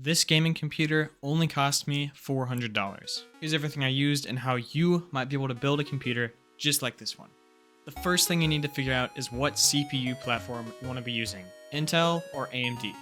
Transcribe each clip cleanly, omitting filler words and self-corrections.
This gaming computer only cost me $400. Here's everything I used and how you might be able to build a computer just like this one. The first thing you need to figure out is what CPU platform you want to be using, Intel or AMD.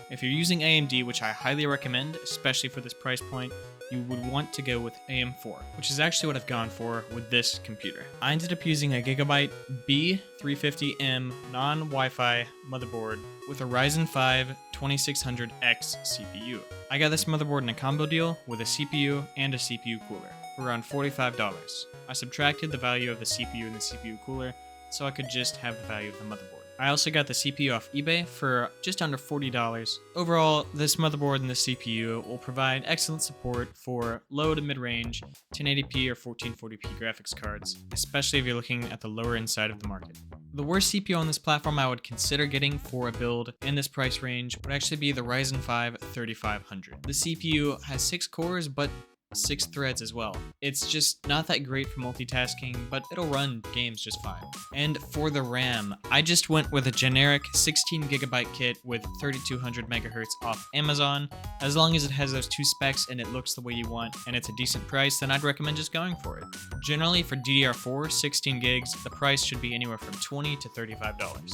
If you're using AMD, which I highly recommend, especially for this price point, you would want to go with AM4, which is actually what I've gone for with this computer. I ended up using a Gigabyte B350M non-Wi-Fi motherboard with a Ryzen 5 2600X CPU. I got this motherboard in a combo deal with a CPU and a CPU cooler for around $45. I subtracted the value of the CPU and the CPU cooler so I could just have the value of the motherboard. I also got the CPU off eBay for just under $40. Overall, this motherboard and the CPU will provide excellent support for low to mid-range 1080p or 1440p graphics cards, especially if you're looking at the lower end side of the market. The worst CPU on this platform I would consider getting for a build in this price range would actually be the Ryzen 5 3500. The CPU has 6 cores, but 6 threads as well. It's just not that great for multitasking, but it'll run games just fine. And for the RAM, I just went with a generic 16GB kit with 3200 MHz off Amazon. As long as it has those two specs and it looks the way you want and it's a decent price, then I'd recommend just going for it. Generally for DDR4 16 gigs, the price should be anywhere from $20 to $35.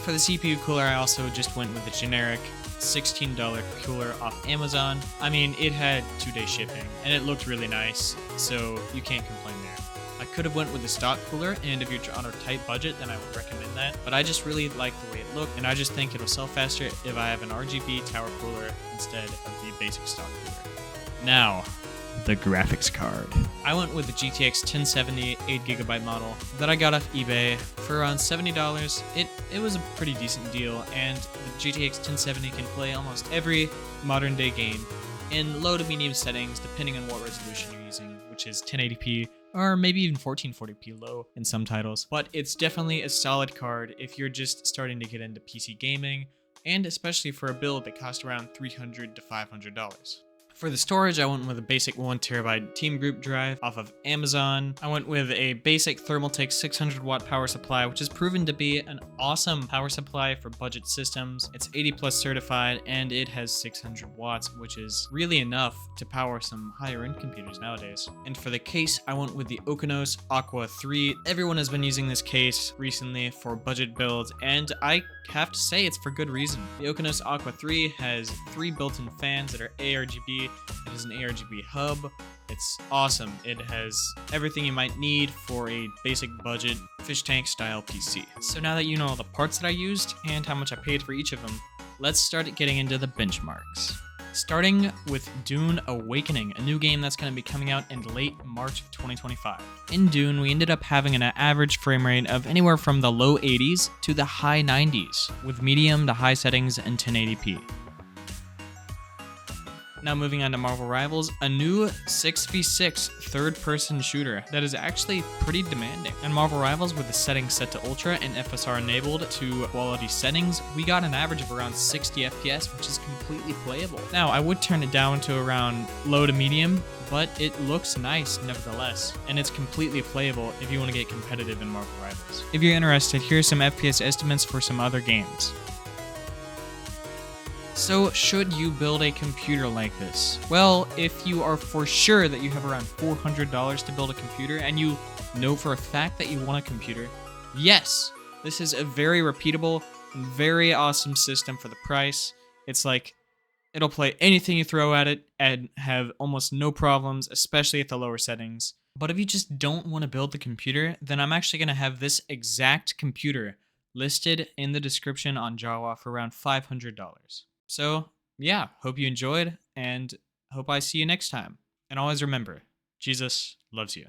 For the CPU cooler, I also just went with the generic $16 cooler off Amazon. I mean, it had 2-day shipping and it looked really nice, so you can't complain there. I could have went with the stock cooler, and if you're on a tight budget, then I would recommend that. But I just really like the way it looked, and I just think it'll sell faster if I have an RGB tower cooler instead of the basic stock cooler. Now, the graphics card. I went with the GTX 1070 8GB model that I got off eBay for around $70. It was a pretty decent deal, and the GTX 1070 can play almost every modern day game in low to medium settings depending on what resolution you're using, which is 1080p or maybe even 1440p low in some titles. But it's definitely a solid card if you're just starting to get into PC gaming, and especially for a build that costs around $300 to $500. For the storage, I went with a basic 1TB Team Group drive off of Amazon. I went with a basic Thermaltake 600-watt power supply, which has proven to be an awesome power supply for budget systems. It's 80+ certified, and it has 600 watts, which is really enough to power some higher-end computers nowadays. And for the case, I went with the Okeanos Aqua 3. Everyone has been using this case recently for budget builds, and I have to say it's for good reason. The Okeanos Aqua 3 has 3 built-in fans that are ARGB. It has an ARGB hub. It's awesome. It has everything you might need for a basic budget fish tank style PC. So now that you know all the parts that I used and how much I paid for each of them, let's start getting into the benchmarks. Starting with Dune Awakening, a new game that's going to be coming out in late March of 2025. In Dune, we ended up having an average frame rate of anywhere from the low 80s to the high 90s, with medium to high settings and 1080p. Now moving on to Marvel Rivals, a new 6v6 third-person shooter that is actually pretty demanding. In Marvel Rivals, with the settings set to Ultra and FSR enabled to quality settings, we got an average of around 60 FPS, which is completely playable. Now, I would turn it down to around low to medium, but it looks nice nevertheless, and it's completely playable if you want to get competitive in Marvel Rivals. If you're interested, here's some FPS estimates for some other games. So, should you build a computer like this? Well, if you are for sure that you have around $400 to build a computer and you know for a fact that you want a computer, yes, this is a very repeatable and very awesome system for the price. It's like, it'll play anything you throw at it and have almost no problems, especially at the lower settings. But if you just don't want to build the computer, then I'm actually going to have this exact computer listed in the description on Jawa for around $500. So, yeah, hope you enjoyed, and hope I see you next time. And always remember, Jesus loves you.